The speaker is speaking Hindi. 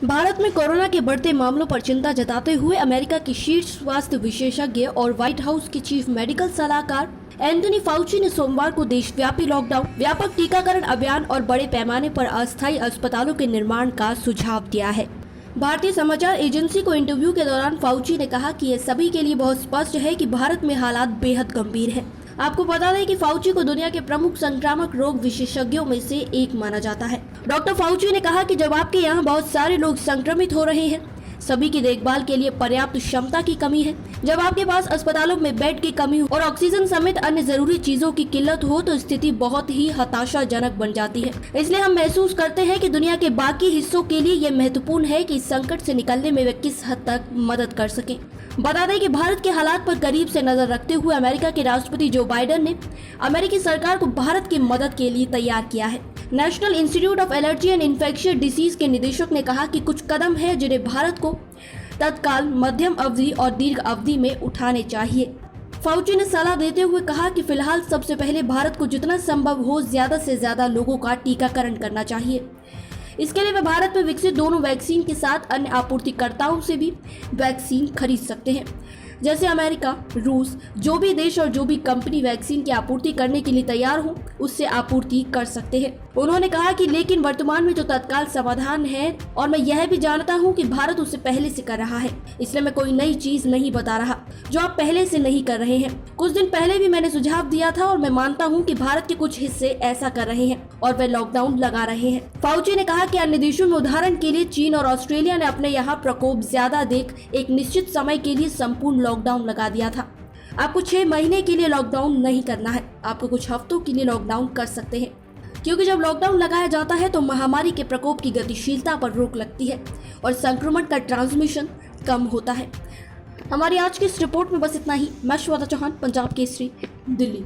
भारत में कोरोना के बढ़ते मामलों पर चिंता जताते हुए अमेरिका के शीर्ष स्वास्थ्य विशेषज्ञ और व्हाइट हाउस के चीफ मेडिकल सलाहकार एंथनी फाउची ने सोमवार को देशव्यापी लॉकडाउन, व्यापक टीकाकरण अभियान और बड़े पैमाने पर अस्थायी अस्पतालों के निर्माण का सुझाव दिया है। भारतीय समाचार एजेंसी को इंटरव्यू के दौरान फाउची ने कहा कि ये सभी के लिए बहुत स्पष्ट है कि भारत में हालात बेहद गंभीर हैं। आपको बता दें कि फाउची को दुनिया के प्रमुख संक्रामक रोग विशेषज्ञों में से एक माना जाता है। डॉक्टर फाउची ने कहा कि जब आपके यहाँ बहुत सारे लोग संक्रमित हो रहे हैं, सभी की देखभाल के लिए पर्याप्त क्षमता की कमी है, जब आपके पास अस्पतालों में बेड की कमी हो और ऑक्सीजन समेत अन्य जरूरी चीजों की किल्लत हो, तो स्थिति बहुत ही हताशाजनक बन जाती है। इसलिए हम महसूस करते हैं कि दुनिया के बाकी हिस्सों के लिए यह महत्वपूर्ण है कि इस संकट से निकलने में वे किस हद तक मदद कर सकें। बता दें कि भारत के हालात पर करीब से नजर रखते हुए अमेरिका के राष्ट्रपति जो बाइडेन ने अमेरिकी सरकार को भारत की मदद के लिए तैयार किया है। National institute of allergy and infectious disease के निदेशक ने कहा कि कुछ कदम है जिन्हें भारत को तत्काल, मध्यम अवधि और दीर्घ अवधि में उठाने चाहिए। फाउची ने सलाह देते हुए कहा कि फिलहाल सबसे पहले भारत को जितना संभव हो ज्यादा से ज्यादा लोगों का टीकाकरण करना चाहिए। इसके लिए वे भारत में विकसित दोनों वैक्सीन के साथ अन्य आपूर्तिकर्ताओं से भी वैक्सीन खरीद सकते हैं, जैसे अमेरिका, रूस। जो भी देश और जो भी कंपनी वैक्सीन की आपूर्ति करने के लिए तैयार हो, उससे आपूर्ति कर सकते हैं। उन्होंने कहा कि लेकिन वर्तमान में जो तत्काल समाधान है, और मैं यह भी जानता हूं कि भारत उसे पहले से कर रहा है, इसलिए मैं कोई नई चीज नहीं बता रहा जो आप पहले से नहीं कर रहे हैं। कुछ दिन पहले भी मैंने सुझाव दिया था और मैं मानता हूं कि भारत के कुछ हिस्से ऐसा कर रहे हैं और वे लॉकडाउन लगा रहे हैं। फाउची ने कहा कि अन्य देशों में, उदाहरण के लिए चीन और ऑस्ट्रेलिया ने अपने यहाँ प्रकोप ज्यादा देख एक निश्चित समय के लिए संपूर्ण लॉकडाउन लगा दिया था। आपको 6 महीने के लिए लॉकडाउन नहीं करना है, आपको कुछ हफ्तों के लिए लॉकडाउन कर सकते हैं, क्योंकि जब लॉकडाउन लगाया जाता है तो महामारी के प्रकोप की गतिशीलता पर रोक लगती है और संक्रमण का ट्रांसमिशन कम होता है। हमारी आज की इस रिपोर्ट में बस इतना ही। मैं श्वेता चौहान, पंजाब केसरी, दिल्ली।